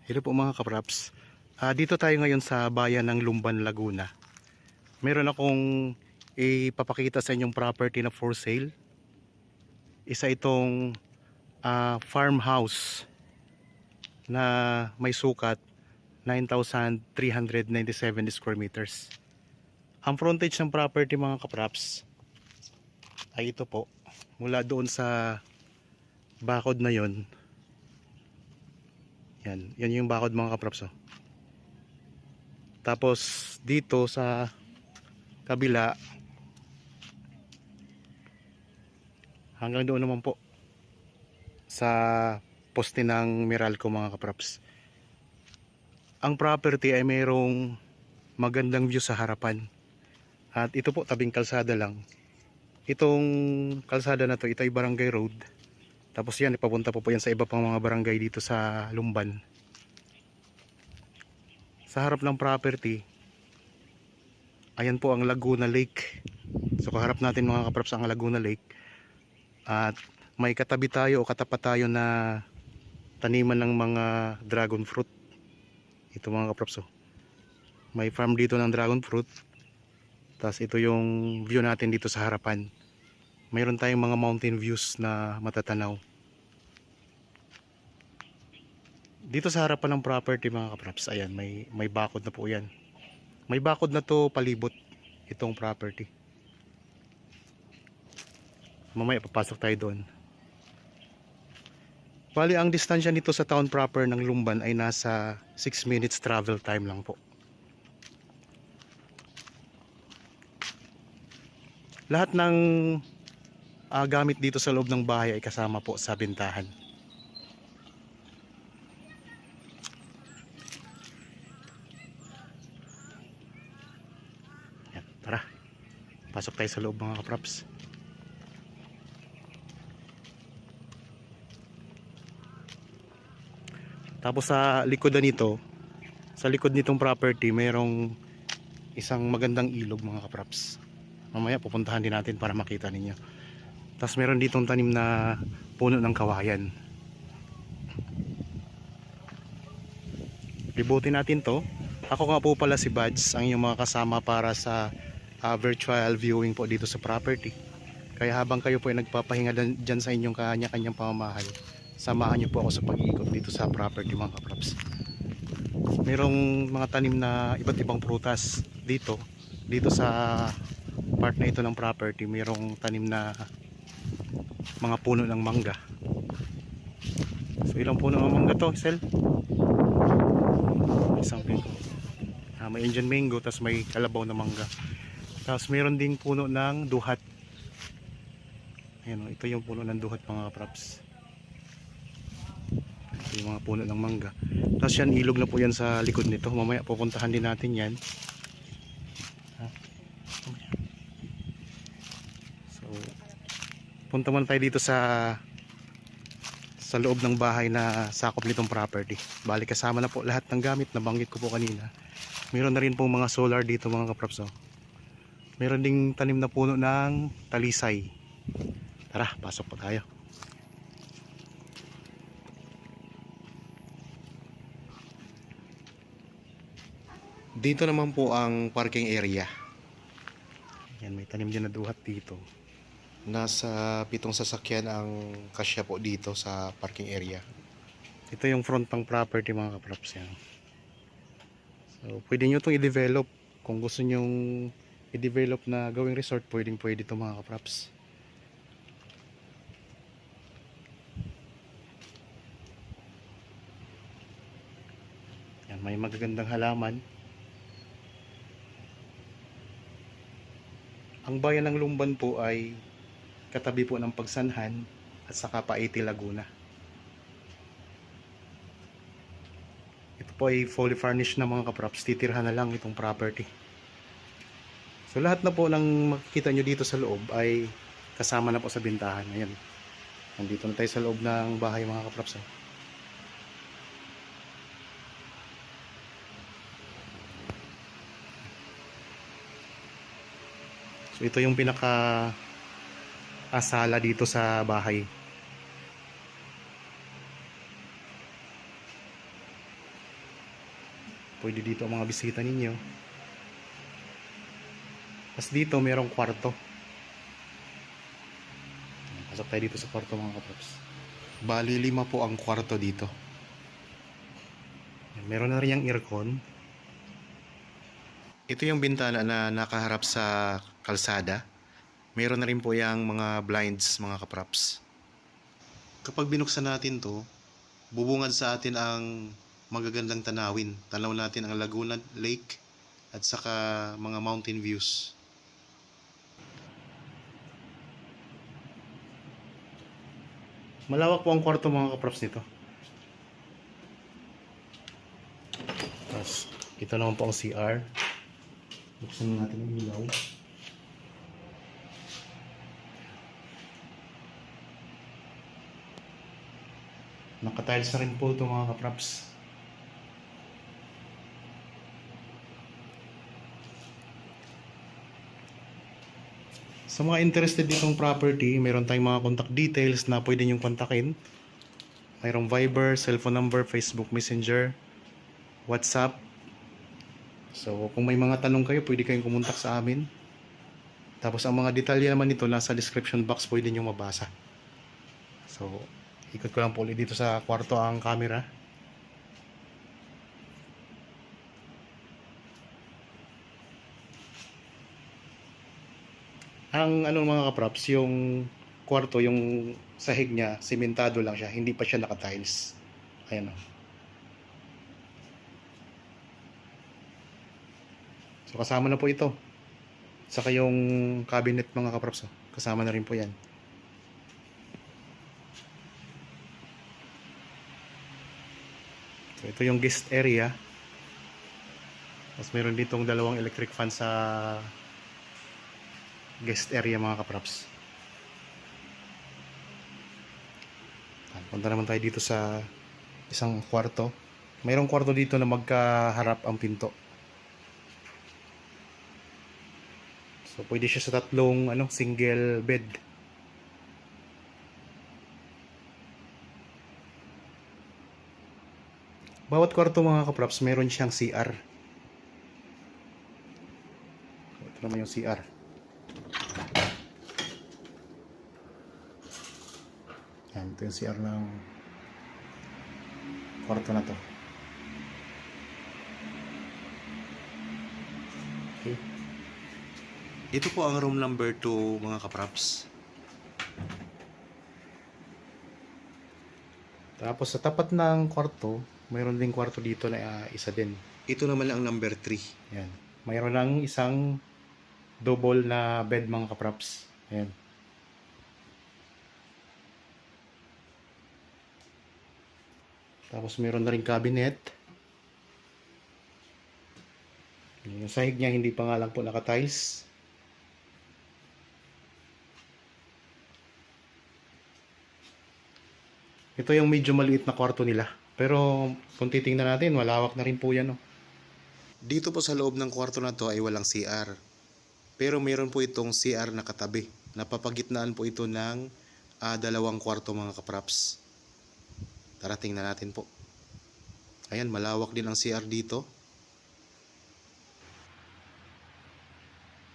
Hello po mga kapraps. Dito tayo ngayon sa bayan ng Lumban, Laguna. Meron akong ipapakita sa inyong property na for sale. Isa itong farmhouse na may sukat 9,397 square meters. Ang frontage ng property mga kapraps ay ito po. Mula doon sa bakod na yon. Yan yung bakod mga kapraps. Tapos dito sa kabila hanggang doon naman po sa poste ng Meralco mga kapraps. Ang property ay mayroong magandang view sa harapan. At ito po tabing kalsada lang. Itong kalsada na to, ito ay barangay road. Tapos yan, ipapunta po yan sa iba pang mga barangay dito sa Lumban. Sa harap ng property, ayan po ang Laguna Lake. So kaharap natin mga kapraps ang Laguna Lake. At may katabi tayo o katapat tayo na taniman ng mga dragon fruit. Ito mga kapraps. May farm dito ng dragon fruit. Tapos ito yung view natin dito sa harapan. Mayroon tayong mga mountain views na matatanaw. Dito sa harapan ng property mga kapraps, ayan, may bakod na po yan. May bakod na to palibot itong property. Mamaya papasok tayo doon. Bali ang distansya nito sa town proper ng Lumban ay nasa 6 minutes travel time lang po. Lahat ng gamit dito sa loob ng bahay ay kasama po sa bintahan. Yan, tara, pasok tayo sa loob mga kapraps. Tapos sa likodan nito, sa likod nitong property, mayroong isang magandang ilog mga kapraps. Mamaya pupuntahan din natin para makita ninyo. Tapos meron ditong tanim na puno ng kawayan. Libutin natin to. Ako nga po pala si Bads, ang inyong mga kasama para sa virtual viewing po dito sa property. Kaya habang kayo po ay nagpapahinga dyan sa inyong kanya-kanyang pamamahal, samahan nyo po ako sa pag-iikot dito sa property mga kapraps. Merong mga tanim na iba't ibang prutas dito. Dito sa part na ito ng property, merong tanim na mga puno ng mangga. So ilang puno ng mangga to, Sel? Isang pito. May Indian mango, tapos may kalabaw na mangga. Tapos meron ding puno ng duhat. Ayan, ito yung puno ng duhat mga kapraps. Ito yung mga puno ng mangga. Tapos yan, ilog na po yan sa likod nito. Mamaya pupuntahan din natin yan. So punta muna tayo dito sa loob ng bahay na sakop nitong property. Bali kasama na po lahat ng gamit na banggit ko po kanina. Meron na rin pong mga solar dito mga kapraps. Meron ding tanim na puno ng talisay. Tara, pasok po tayo. Dito naman po ang parking area. Yan, may tanim din na duhat dito. Nasa 7 sasakyan ang kasya po dito sa parking area. Ito yung front ng property mga kapraps yan. So pwede nyo itong i-develop. Kung gusto nyong i-develop na gawing resort, pwede ito mga kapraps. Yan, may magagandang halaman. Ang bayan ng Lumban po ay katabi po ng Pagsanhan at saka Paiti, Laguna. Ito po ay fully furnished na mga kapraps. Titirhan na lang itong property. So lahat na po ng makikita nyo dito sa loob ay kasama na po sa bintahan. Ayan. Nandito na tayo sa loob ng bahay mga kapraps. So ito yung pinaka sala dito sa bahay. Pwede dito ang mga bisita ninyo. Tapos dito mayroong kwarto. Pasok tayo dito sa kwarto mga kaprops. Bali 5 po ang kwarto dito. Meron na rin yung aircon. Ito yung bintana na nakaharap sa kalsada. Meron na rin po yung mga blinds mga kaprops. Kapag binuksan natin to, bubungad sa atin ang magagandang tanawin. Tanaw natin ang Laguna Lake at saka mga mountain views. Malawak po ang kwarto mga kaprops nito. Tapos, ito naman po ang CR. Buksan natin ang ilaw. Naka-tiles na rin po ito mga kaprops. Sa mga interested ditong property, mayroon tayong mga contact details na pwede nyong kontakin. Mayroong Viber, cellphone number, Facebook Messenger, WhatsApp. So, kung may mga tanong kayo, pwede kayong kumontak sa amin. Tapos, ang mga detalye naman nito nasa description box, pwede nyong mabasa. So, ikot ko lang po ulit dito sa kwarto ang camera. Ang mga kaprops, yung kwarto, yung sahig niya, simentado lang siya, hindi pa siya naka-tiles. Ayan o. So kasama na po ito. Saka yung cabinet mga kaprops, kasama na rin po yan. So ito yung guest area. Tapos meron ditong 2 electric fan sa guest area mga kaprops. Punta naman tayo dito sa isang kwarto. Mayroong kwarto dito na magkaharap ang pinto. So pwede siya sa 3 single bed. Bawat kwarto mga kaprops meron siyang CR. Ito naman yung CR. Yan, ito yung CR ng kwarto na to. Okay. Ito po ang room number 2 mga kaprops. Tapos sa tapat ng kwarto, mayroon ding kwarto dito na isa din. Ito naman ang number 3. Yan. Mayroon lang isang double na bed mga kaprops. Yan. Tapos meron na rin cabinet. Yung sahig niya hindi pa nga lang po naka-tiles. Ito yung medyo maliit na kwarto nila. Pero kung titingnan natin, malawak na rin po yan. Dito po sa loob ng kwarto na to ay walang CR. Pero meron po itong CR na katabi. Napapagitnaan po ito ng 2 kwarto mga kaprops. Tara, tingnan natin po. Ayan, malawak din ang CR dito.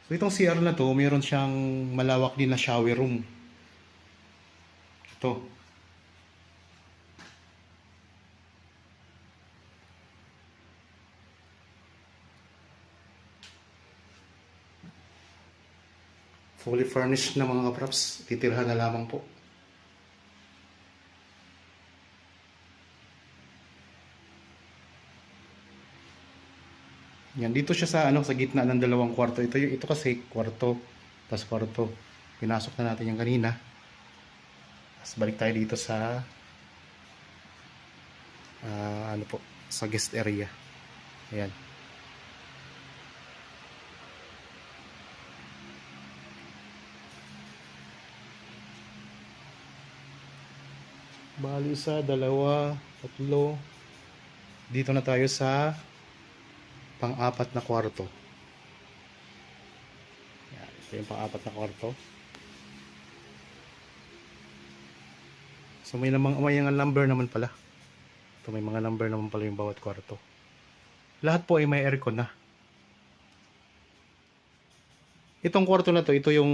So itong CR na to, meron siyang malawak din na shower room. Ito. Fully furnished na mga kaprops. Titirhan na lamang po. Yan, dito siya sa sa gitna ng 2 kwarto. Ito kasi kwarto, tas kwarto. Pinasok na natin yung kanina. Tapos balik tayo dito sa sa guest area. Ayan. Bali 1, 2, 3. Dito na tayo sa pang-4 na kwarto. Yan, ito yung pang-4 na kwarto. So may mga number naman pala. Ito may mga number naman pala yung bawat kwarto. lahat po ay may aircon na. Itong kwarto na to, ito yung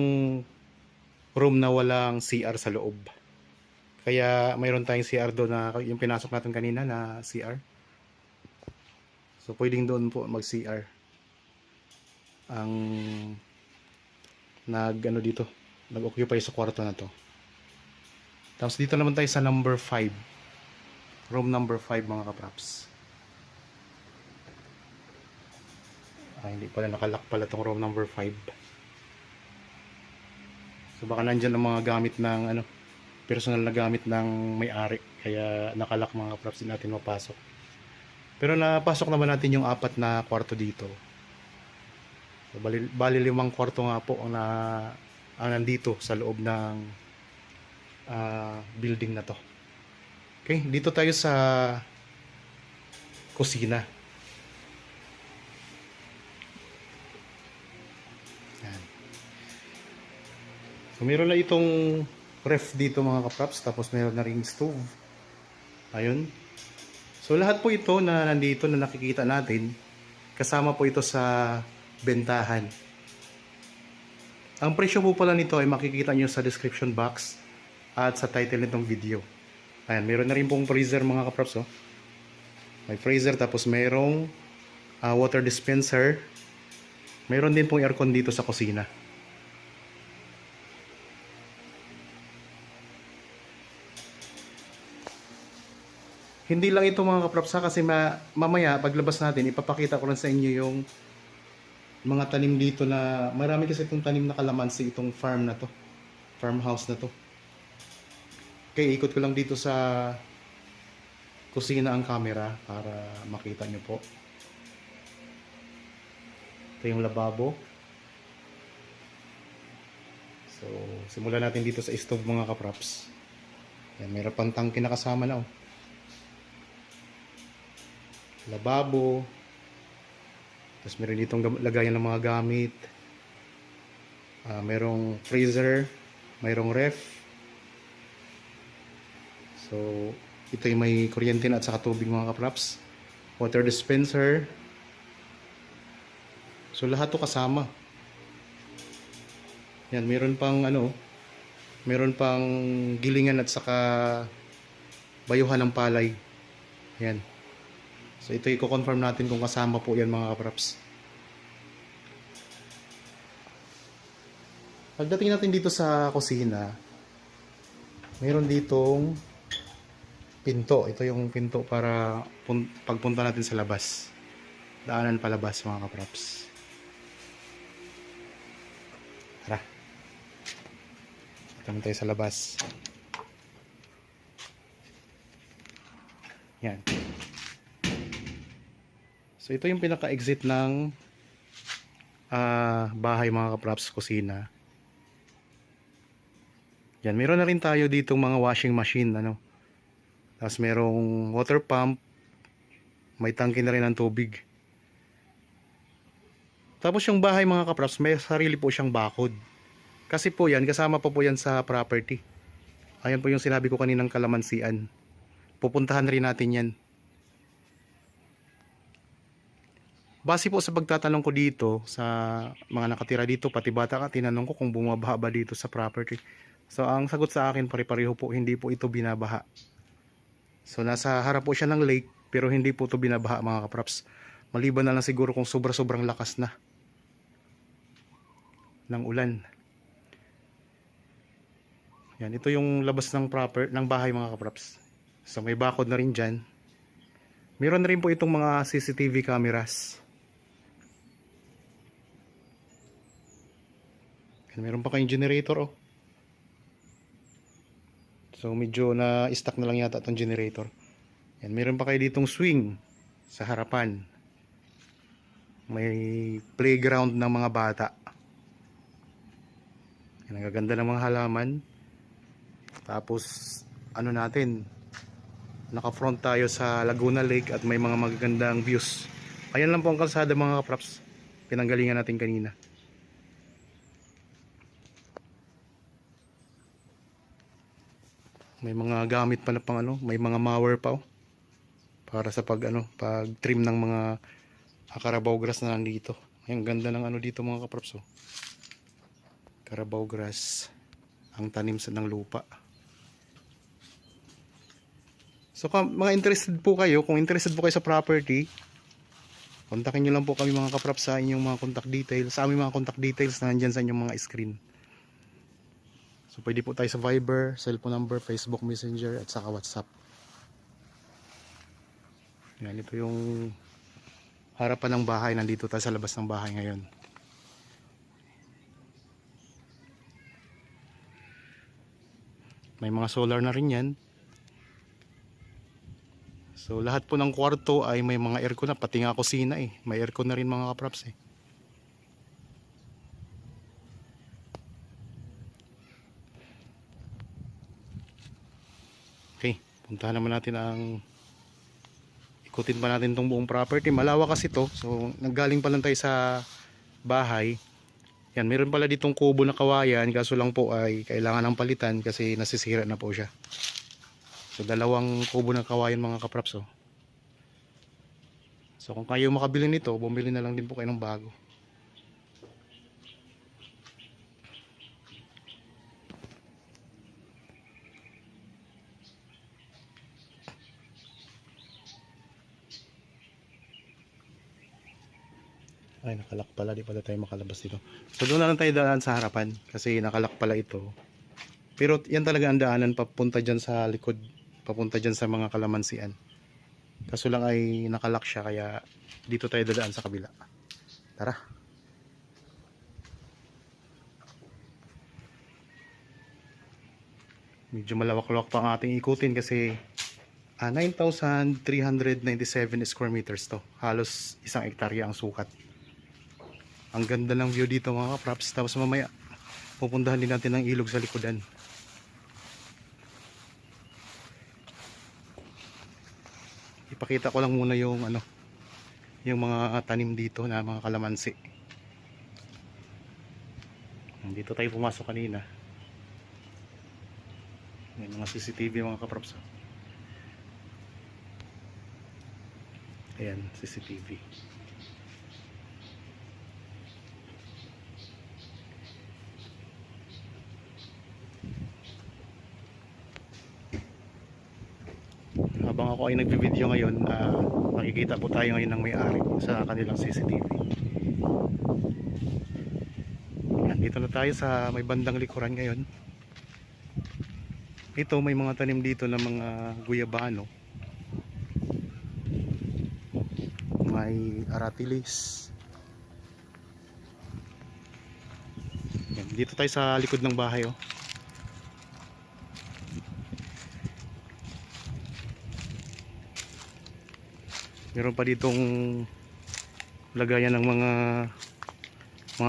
room na walang CR sa loob. Kaya mayroon tayong CR doon na yung pinasok natin kanina na CR. So pwedeng doon po mag CR. Ang dito, nag-occupy sa kwarto na to. Tapos dito naman tayo sa number 5. Room number 5 mga kapraps. Hindi pala nakalock pala tong room number 5. So baka nandyan ang mga gamit ng personal na gamit ng may-ari. Kaya nakalock mga kapraps, din natin mapasok. Pero napasok naman natin yung 4 na kwarto dito. So, bali 5 kwarto nga po ang nandito sa loob ng building na to. Okay, dito tayo sa kusina. Yan. So meron na itong ref dito mga kapraps, tapos meron na ring stove. Ayun. So lahat po ito na nandito na nakikita natin, kasama po ito sa bentahan. Ang presyo po pala nito ay makikita nyo sa description box at sa title nitong video. Ayan, meron na rin pong freezer mga kaprops. May freezer, tapos mayroong water dispenser. Mayroon din pong aircon dito sa kusina. Hindi lang ito mga kaprops kasi mamaya paglabas natin ipapakita ko lang sa inyo yung mga tanim dito na marami kasi itong tanim na kalamansi, itong farm na to, farmhouse na to. Okay, ikot ko lang dito sa kusina ang camera para makita nyo po. Ito yung lababo. So simulan natin dito sa stove mga kaprops. Yan, mayroon pang tangke na kasama na lababo. Tapos meron ditong lagayan ng mga gamit. Merong freezer, mayroong ref. So ito yung may kuryente na at saka tubig mga kaprops. Water dispenser. So lahat to kasama. Yan, meron pang meron pang gilingan at saka bayuhan ng palay. Yan. So ito i-confirm natin kung kasama po yan mga kaprops. Pagdating natin dito sa kusina, mayroon ditong pinto. Ito yung pinto para pagpunta natin sa labas. Daanan palabas mga kaprops. Tara. Ito tayo sa labas. Yan. So ito yung pinaka-exit ng bahay mga kaprops, kusina. Yan, meron na rin tayo ditong mga washing machine, Tapos merong water pump, may tangke na rin ng tubig. Tapos yung bahay mga kaprops, may sarili po siyang bakod. Kasi po yan, kasama po yan sa property. Ayan po yung sinabi ko kaninang kalamansian. Pupuntahan rin natin yan. Base po sa pagtatanong ko dito sa mga nakatira dito, pati bata ka, tinanong ko kung bumabaha ba dito sa property. So ang sagot sa akin, pare-pareho po, hindi po ito binabaha. So nasa harap po siya ng lake, pero hindi po ito binabaha mga kaprops. Maliban na lang siguro kung sobrang lakas na ng ulan. Yan, ito yung labas ng bahay mga kaprops. So may bakod na rin dyan. Meron na rin po itong mga CCTV cameras. Meron pa kayong generator So medyo na-stuck na lang yata itong generator. Yan, meron pa kayo ditong swing sa harapan. May playground ng mga bata. Yan, ang gaganda ng mga halaman. Tapos natin, naka-front tayo sa Laguna Lake at may mga magagandang views. Ayan lang po ang kalsada mga kaprops, pinanggalingan natin kanina. May mga gamit pa na may mga mower pa para sa pag trim ng mga Carabao grass na nandito. Ang ganda ng ano dito mga kaprops, oh. Carabao grass ang tanim sa ng lupa. So mga interested po kayo, kung interested po kayo sa property, kontakin nyo lang po kami mga kaprops sa inyong mga contact details, sa aming mga contact details na nandyan sa inyong mga screen. So pwede po tayo sa Viber, cellphone number, Facebook Messenger at saka WhatsApp. Yan, ito yung harapan ng bahay. Nandito tayo sa labas ng bahay ngayon. May mga solar na rin yan. So lahat po ng kwarto ay may mga aircon na. Pati nga kusina eh. May aircon na rin mga kaprops eh. Okay, puntahan naman natin ang... Ikutin pa natin tong buong property. Malawak kasi to. So naggaling pa lang tayo sa bahay. Yan, meron pala ditong kubo na kawayan, kaso lang po ay kailangan ng palitan kasi nasisira na po siya. So dalawang kubo ng kawayan mga kaprops, oh. So kung kayo makabili nito, bumili na lang din po kayo ng bago. Ay, nakalak pala. Di pala tayo makalabas dito. So doon na lang tayo daan sa harapan kasi nakalak pala ito. Pero yan talaga ang daanan papunta dyan sa likod. Papunta dyan sa mga kalamansian. Kaso lang ay nakalak siya kaya dito tayo dadaan sa kabila. Tara. Medyo malawak-lawak pa ang ating ikutin kasi 9,397 square meters to. Halos 1 hektarya ang sukat. Ang ganda ng view dito mga kaprops. Tapos mamaya pupuntahan din natin ang ilog sa likodan. Ipakita ko lang muna yung ano, yung mga tanim dito na mga kalamansi. Dito tayo pumasok kanina. May mga CCTV mga kaprops. Ayan, CCTV. Habang ako ay nagbi-video ngayon, makikita po tayo ngayon ng may-ari sa kanilang CCTV. Dito na tayo sa may bandang likuran ngayon. Ito may mga tanim dito ng mga guyabano. May aratilis. Yan, dito tayo sa likod ng bahay, oh. Meron pa ditong lagayan ng mga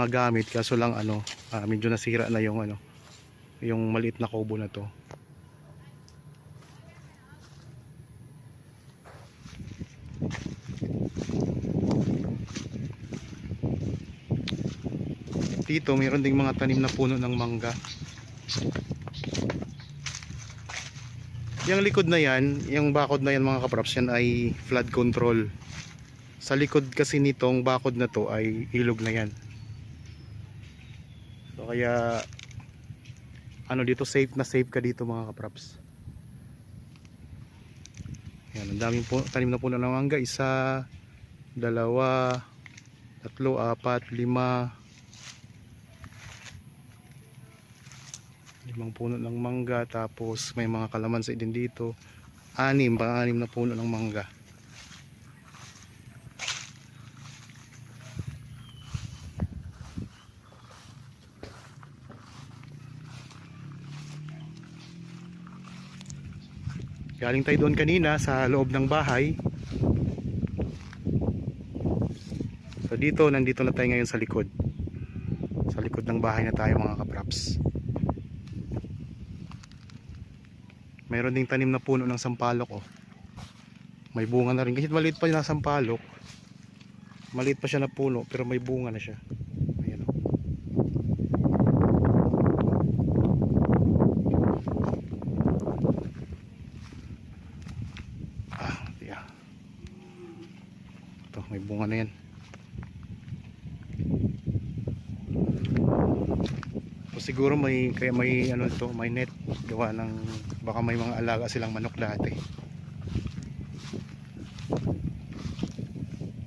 gamit kaso lang ano, medyo nasira na yung ano, yung maliit na kubo na to. Dito mayroon ding mga tanim na puno ng mangga. Yung likod na yan, yung bakod na yan mga kaprops, yan ay flood control. Sa likod kasi nitong bakod na to ay ilog na yan. So kaya ano dito, safe na safe ka dito mga kaprops. Yan, ang daming tanim na puno ng mangga. 1, 2, 3, 4, 5. 5 puno ng mangga, tapos may mga kalamansi din dito. 6 na puno ng mangga. Galing tayo doon kanina sa loob ng bahay. So dito, nandito na tayo ngayon sa likod. Sa likod ng bahay na tayo mga kaprops. Mayroon ding tanim na puno ng sampalok, oh. May bunga na rin. Kahit maliit pa yung sampalok, maliit pa siya na puno pero may bunga na siya. Ayan, oh. Yeah. Ito, may bunga na yan. siguro kaya may ano to, may net gawa ng baka may mga alaga silang manok dati.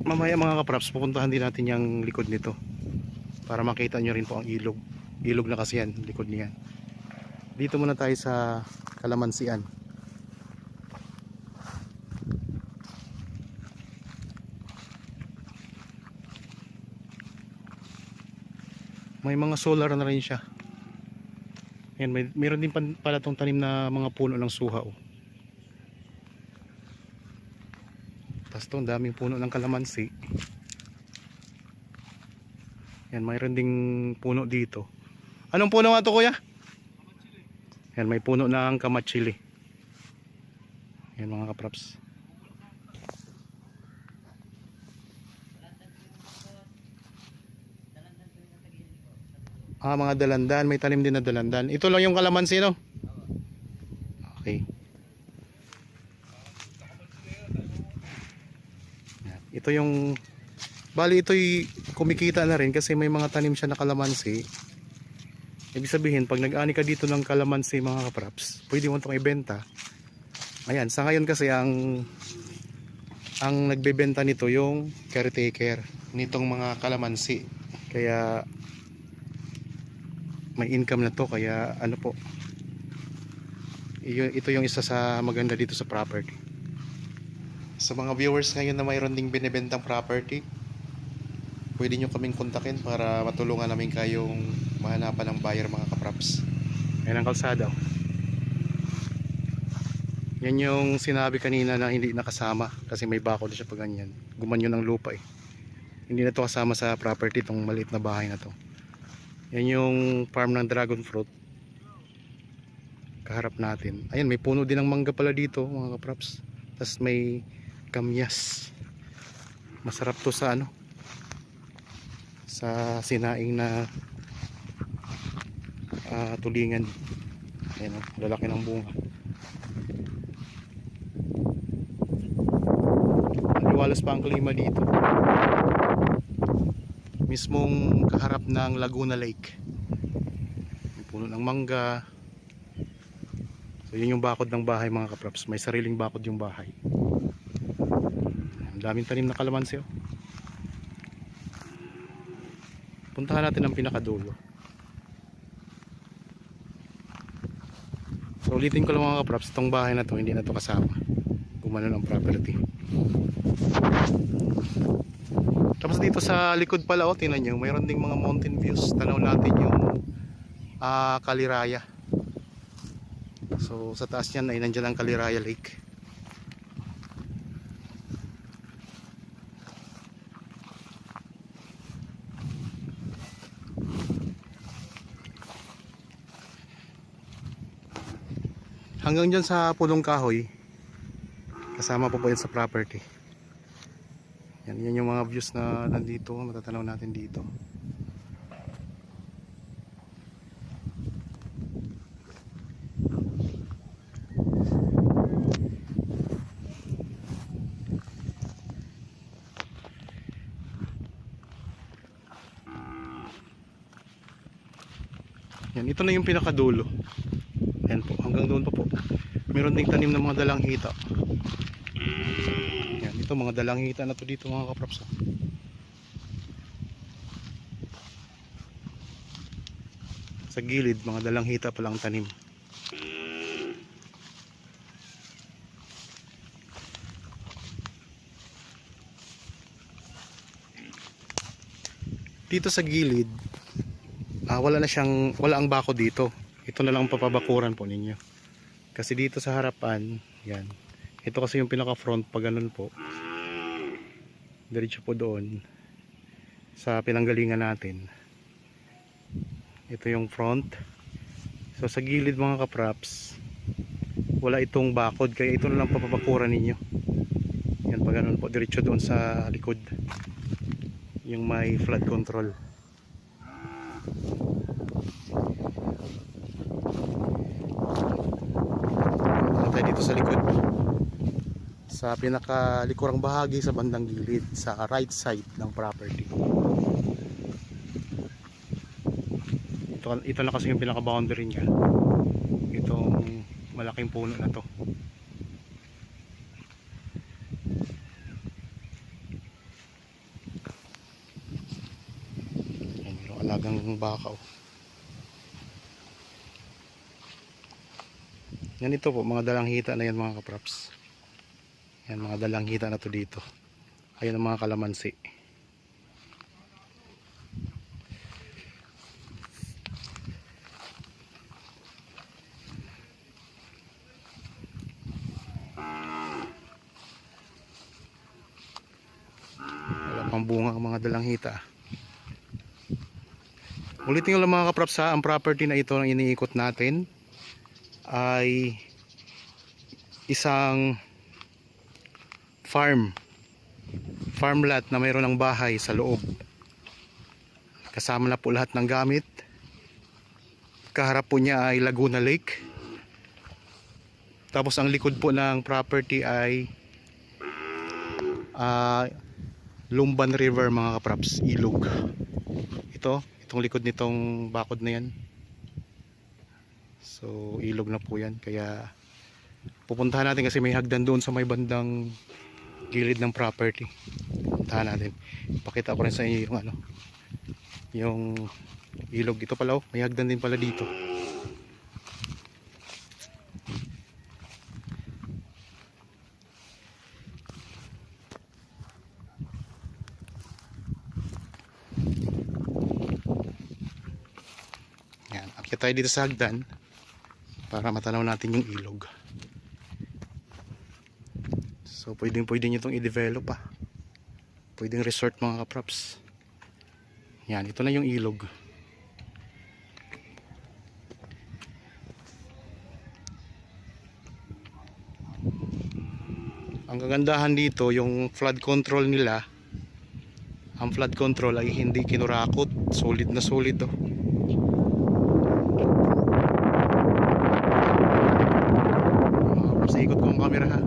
Mamaya mga kapraps, pupuntahan din natin yung likod nito para makita nyo rin po ang ilog. Ilog na kasi yan, likod niyan. Dito muna tayo sa kalamansian. May mga solar na rin siya. Yan, mayroon din pala tong tanim na mga puno ng suha. Tapos to, daming puno ng kalamansi. Yan, mayroon ding puno dito. Anong puno nga to, kuya? Yan, may puno ng kamatsili. Yan mga kapraps. Mga dalandan, may tanim din na dalandan. Ito lang yung kalamansi, no? Okay. Ito yung bali, ito'y kumikita na rin kasi may mga tanim siya na kalamansi. Ibig sabihin, pag nag-ani ka dito ng kalamansi mga kapraps, pwede mo itong ibenta. Ayan, sa ngayon kasi ang nagbebenta nito yung caretaker nitong mga kalamansi. Kaya may income na to, kaya ano po, ito yung isa sa maganda dito sa property. Sa mga viewers ngayon na mayroon ding binibentang property, pwede nyo kaming kontakin para matulungan namin kayong mahanapan ng buyer mga kapraps. Ayan ang kalsada. Yan yung sinabi kanina na hindi nakasama kasi may bakod siya pag ganyan. Gumanyo ng lupa eh. Hindi na to kasama sa property, itong maliit na bahay na to. Yan yung farm ng dragon fruit. Kaharap natin. Ayan, may puno din ng mangga pala dito mga kapraps. Tapos may kamyas. Masarap to sa ano, sa sinaing na tulingan. Ayan, lalaki ng bunga. Maliwalas pa ang klima dito. Mismong kaharap ng Laguna Lake. May puno ng mangga. So yun yung bakod ng bahay mga kapraps. May sariling bakod yung bahay. Ang daming tanim na kalamansi oh. Puntahan natin ang pinakadulo. So ulitin ko lang mga kapraps, itong bahay na to hindi na to kasama. Gumano ng property. Tapos dito sa likod pala, tingnan nyo, mayroon ding mga mountain views. Tanaw natin yung Kaliraya. So sa taas niyan ay nandiyan ang Kaliraya Lake. Hanggang dyan sa Pulong Kahoy, kasama po yan sa property. Yan yung mga views na nandito, matatanaw natin dito. Yan, ito na yung pinakadulo. Yan po, hanggang doon pa po. Meron ding tanim ng mga dalanghita. Yan, ito mga dalanghita na to dito mga kapraps. Sa gilid, mga dalanghita pa lang tanim. Dito sa gilid, wala ang bako dito. Ito na lang papabakuran po ninyo. Kasi dito sa harapan, yan. Ito kasi yung pinaka front pag ganun po. Diretso po doon sa pinanggalingan natin. Ito yung front. So sa gilid mga kapraps, wala itong bakod, kaya ito na lang papabakuran ninyo. Yan pag ganun po, diretso doon sa likod. Yung may flood control. Dito sa likod, sa pinakalikurang bahagi sa bandang gilid, sa right side ng property. ito na kasi yung pinaka boundary niya, itong malaking puno na to. Yan, yung alagang baka, oh. Yan, ito po mga dalanghita na yan mga kapraps. Yan, mga dalanghita na to dito. Ayun ang mga kalamansi. Wala pang bunga ang mga dalanghita. Ulitin ko lang mga kapraps ha, ang property na ito na iniikot natin ay isang farm lot na mayroon ng bahay sa loob. Kasama na po lahat ng gamit. Kaharap po niya ay Laguna Lake. Tapos ang likod po ng property ay Lumban River mga kapraps, ilog. Itong likod nitong bakod na yan. So ilog na po yan, kaya pupuntahan natin kasi may hagdan doon sa may bandang gilid ng property. Pupuntahan natin. Pakita ko rin sa inyo yung yung ilog. Ito pala, oh, may hagdan din pala dito. Yan, akyat tayo dito sa hagdan para matanaw natin yung ilog. So pwedeng nyo itong i-develop pa. Pwedeng resort mga kaprops. Yan, ito na yung ilog. Ang kagandahan dito, yung flood control nila, ang flood control ay hindi kinurakot. Solid na solid, oh. Basta ikot ko ang camera ha.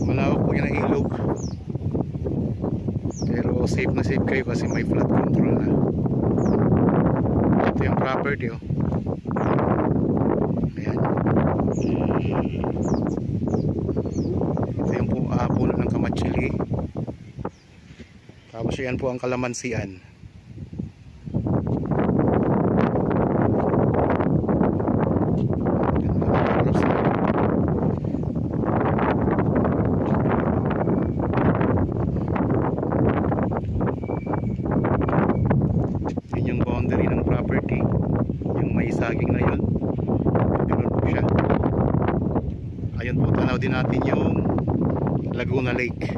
Malawak po yan ang ilog, pero safe na safe kayo kasi may flood control na. Ito yung property, oh. Ayan. Ito yung puno ng kamatsili. Tapos yan po ang kalamansian. Yun yung boundary ng property, yung may saging na yun. Ganun po siya. Ayun po, tanaw din natin yung Laguna Lake.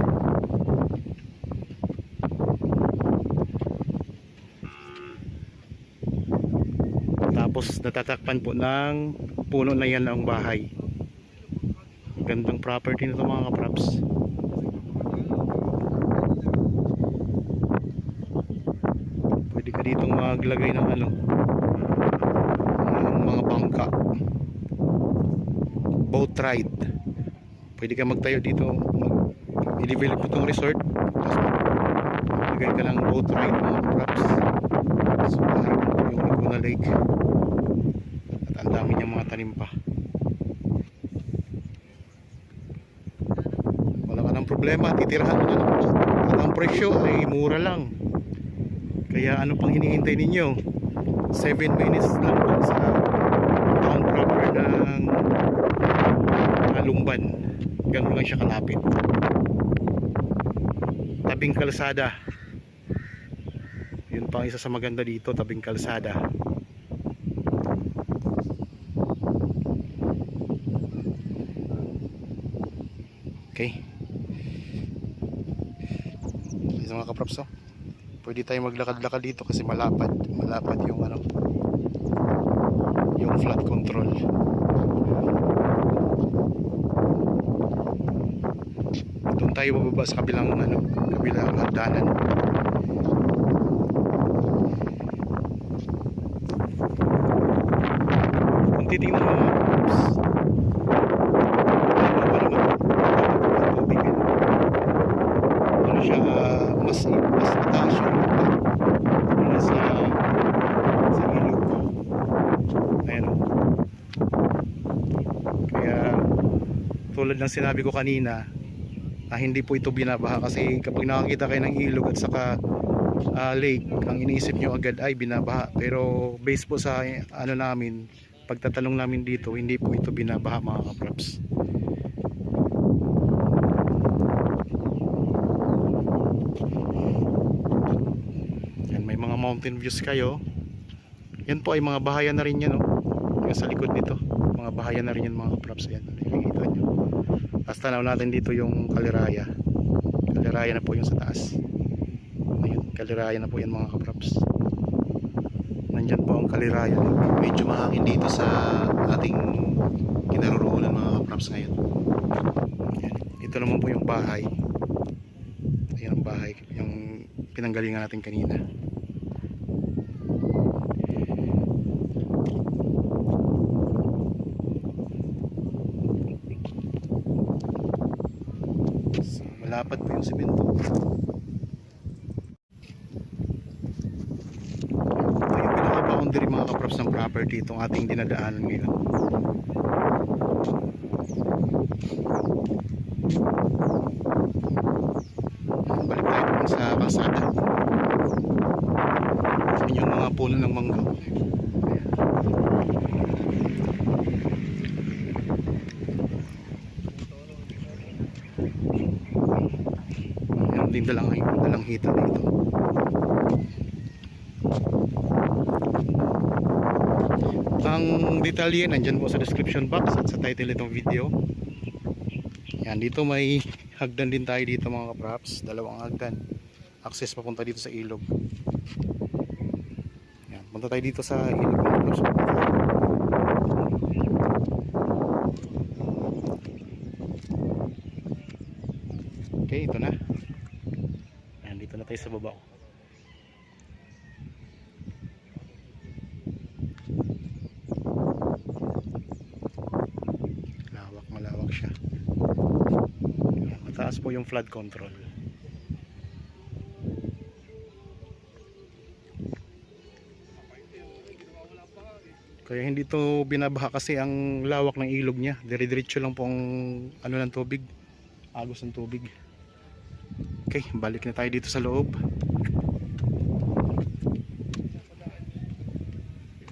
Tapos natatakpan po ng puno na yan ang bahay. Gandang property nito mga kaprops. Pwede ka ditong maglagay ng ng mga bangka, boat ride. Pwede ka magtayo dito, i-develop itong resort, tapos maglagay ka ng boat ride mga kaprops. So harap po yung Laguna Lake at ang dami niyang mga tanim pa. Wala ka ng problema, titirahan mo na lang po at ang presyo ay mura lang. Kaya ano pang hinihintay ninyo? 7 minutes lang po sa town proper ng Lumban. Ganun lang siya kalapit. Tabing kalsada. Yun pang isa sa maganda dito, tabing kalsada. Okay. Isa mga kaprops, oh. Pwede tayo maglakad-lakad dito kasi malapad yung yung flood control. Doon tayo bababa sa kabilang hagdanan. titingnan mo mga kaprops, tubig yan. Ano siya, mas mataas yung mula sa ilog. Ayan o. Kaya tulad ng sinabi ko kanina, hindi po ito binabaha, kasi kapag nakakita kayo ng ilog at saka lake, ang iniisip nyo agad ay binabaha, pero based po sa ano namin, pagtatanong namin dito, hindi po ito binabaha mga kaprops. Yan, may mga mountain views kayo. Yan po ay mga bahayan na rin yan, yung sa likod nito, mga bahayan na rin yan mga kaprops. Yan, nakikita nyo. Tapos tanaw natin dito yung Kaliraya. Kaliraya na po yung sa taas. Ayun, Kaliraya na po yan mga kaprops. Nandyan po ang Kaliraya. Medyo mahangin dito sa ating kinaroroonan mga kaprops ngayon. Yan. Ito naman po yung bahay. Ayan ang bahay, yung pinanggalingan natin kanina. Malapad po yung simento. Ito yung pinaka-boundary mga kaprops ng property, itong ating dinadaanan ngayon. Balik tayo po sa kalsada. Yan yung mga puno ng mangga. Yan din dalang hita dito. Ang detalye nandyan po sa description box at sa title itong video. Yan, dito may hagdan din tayo dito mga kaprops, dalawang hagdan, access papunta dito sa ilog. Yan, punta tayo dito sa ilog mga kaprops. Okay, ito na. Yan, dito na tayo sa baba. Malawak siya. Mataas po yung flood control. Kaya hindi to binabaha kasi ang lawak ng ilog niya. Dire-diretso lang po ang ano ng tubig, agos ng tubig. Okay, balik na tayo dito sa loob.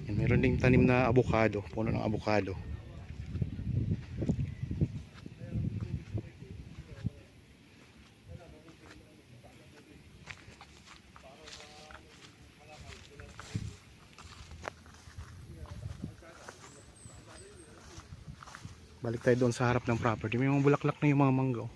Yan, meron ding tanim na avocado, puno ng avocado. Balik tayo doon sa harap ng property. May mga bulaklak na yung mga mangga.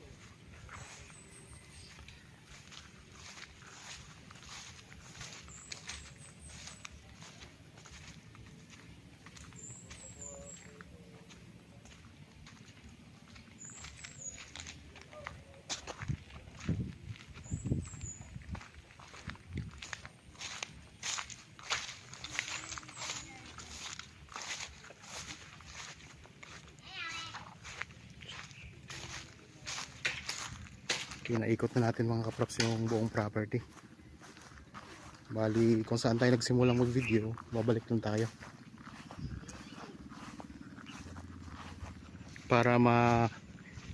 Naikot na natin mga kaprops yung buong property. Bali kung saan tayo nagsimulang mag video, babalik lang tayo para ma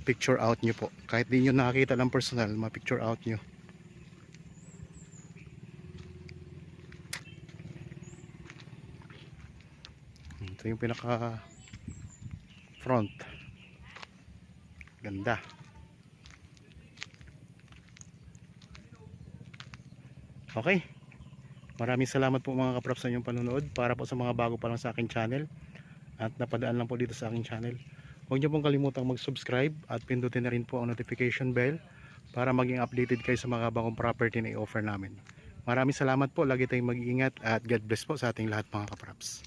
picture out nyo po, kahit di nyo nakakita ng personal, ma picture out nyo. Ito yung pinaka front, ganda. Okay, maraming salamat po mga kaprops sa inyong panonood. Para po sa mga bago pa lang sa aking channel at napadaan lang po dito sa aking channel, huwag niyo pong kalimutang mag-subscribe at pindutin na rin po ang notification bell para maging updated kayo sa mga bagong property na i-offer namin. Maraming salamat po, lagi tayong mag-iingat at God bless po sa ating lahat mga kaprops.